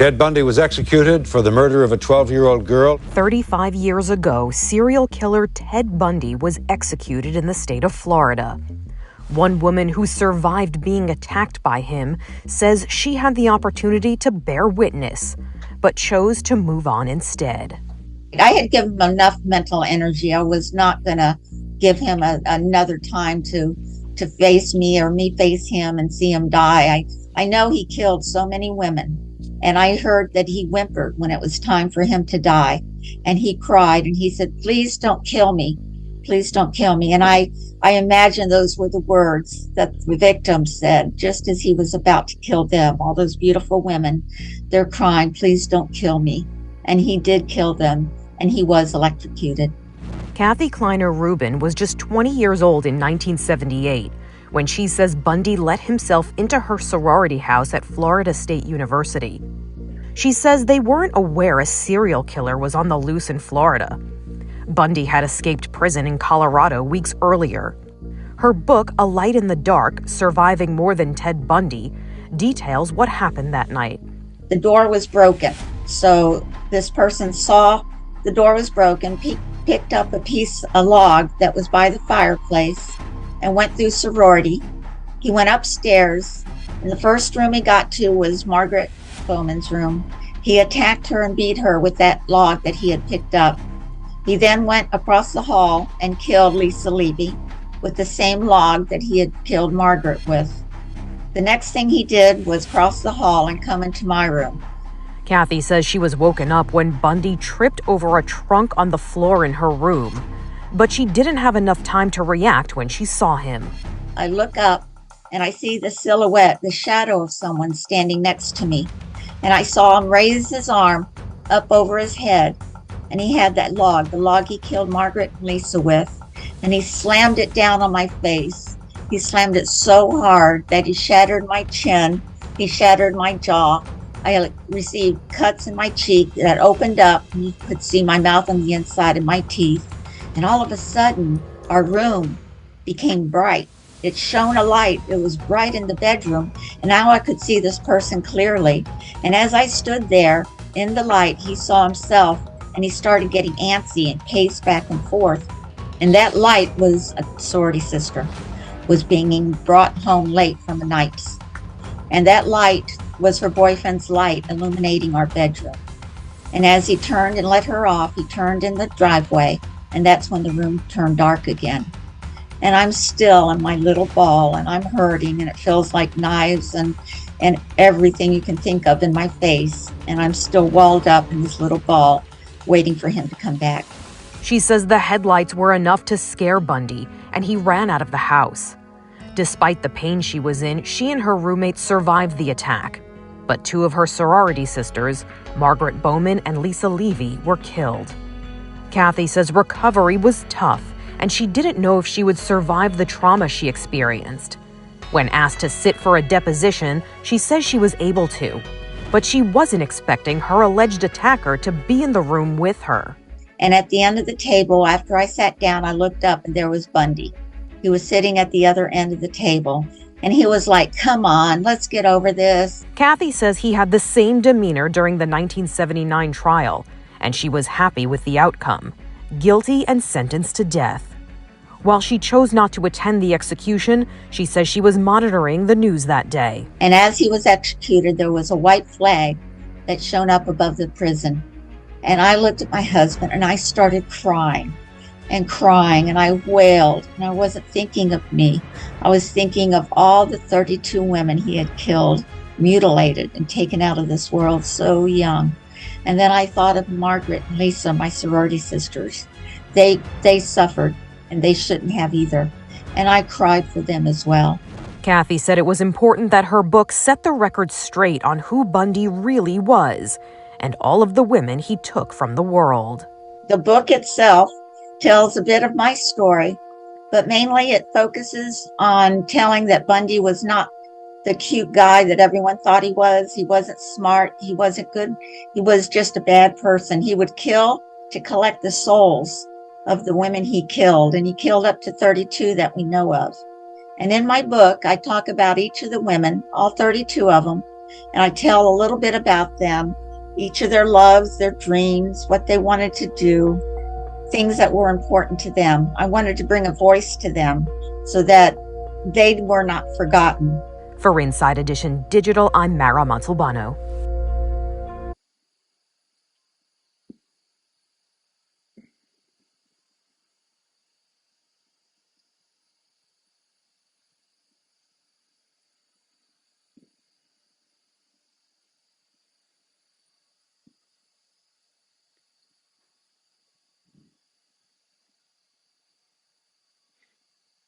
Ted Bundy was executed for the murder of a 12-year-old girl. 35 years ago, serial killer Ted Bundy was executed in the state of Florida. One woman who survived being attacked by him says she had the opportunity to bear witness, but chose to move on instead. I had given him enough mental energy. I was not going to give him another time to face me or me face him and see him die. I know he killed so many women, and I heard that he whimpered when it was time for him to die, and he cried and he said, "Please don't kill me. Please don't kill me." And I imagine those were the words that the victim said just as he was about to kill them. All those beautiful women, they're crying, "Please don't kill me." And he did kill them, and he was electrocuted. Kathy Kleiner Rubin was just 20 years old in 1978 when she says Bundy let himself into her sorority house at Florida State University. She says they weren't aware a serial killer was on the loose in Florida. Bundy had escaped prison in Colorado weeks earlier. Her book, A Light in the Dark, Surviving More Than Ted Bundy, details what happened that night. The door was broken. So this person saw the door was broken, picked up a log that was by the fireplace and went through sorority. He went upstairs, and the first room he got to was Margaret Bowman's room. He attacked her and beat her with that log that he had picked up. He then went across the hall and killed Lisa Levy with the same log that he had killed Margaret with. The next thing he did was cross the hall and come into my room. Kathy says she was woken up when Bundy tripped over a trunk on the floor in her room, but she didn't have enough time to react when she saw him. I look up and I see the silhouette, the shadow of someone standing next to me. And I saw him raise his arm up over his head, and he had that log, the log he killed Margaret and Lisa with, and he slammed it down on my face. He slammed it so hard that he shattered my chin, he shattered my jaw. I received cuts in my cheek that opened up, and you could see my mouth on the inside and my teeth. And all of a sudden, our room became bright. It shone a light. It was bright in the bedroom, and now I could see this person clearly. And as I stood there in the light, he saw himself, and he started getting antsy and paced back and forth. And that light was a sorority sister, was being brought home late from the nights. And that light was her boyfriend's light illuminating our bedroom. And as he turned and let her off, he turned in the driveway, and that's when the room turned dark again. And I'm still in my little ball, and I'm hurting, and it feels like knives and everything you can think of in my face. And I'm still walled up in this little ball, waiting for him to come back. She says the headlights were enough to scare Bundy, and he ran out of the house. Despite the pain she was in, she and her roommate survived the attack. But two of her sorority sisters, Margaret Bowman and Lisa Levy, were killed. Kathy says recovery was tough, and she didn't know if she would survive the trauma she experienced. When asked to sit for a deposition, she says she was able to, but she wasn't expecting her alleged attacker to be in the room with her. And at the end of the table, after I sat down, I looked up and there was Bundy. He was sitting at the other end of the table, and he was like, "Come on, let's get over this." Kathy says he had the same demeanor during the 1979 trial, and she was happy with the outcome, guilty and sentenced to death. While she chose not to attend the execution, she says she was monitoring the news that day. And as he was executed, there was a white flag that shone up above the prison. And I looked at my husband and I started crying, and I wailed. And I wasn't thinking of me. I was thinking of all the 32 women he had killed, mutilated, and taken out of this world so young. And then I thought of Margaret and Lisa, my sorority sisters. They suffered, and they shouldn't have either. And I cried for them as well. Kathy said it was important that her book set the record straight on who Bundy really was and all of the women he took from the world. The book itself tells a bit of my story, but mainly it focuses on telling that Bundy was not the cute guy that everyone thought he was. He wasn't smart. He wasn't good. He was just a bad person. He would kill to collect the souls of the women he killed, and he killed up to 32 that we know of. And in my book, I talk about each of the women, all 32 of them, and I tell a little bit about them, each of their loves, their dreams, what they wanted to do, things that were important to them. I wanted to bring a voice to them so that they were not forgotten. For Inside Edition Digital, I'm Mara Montalbano.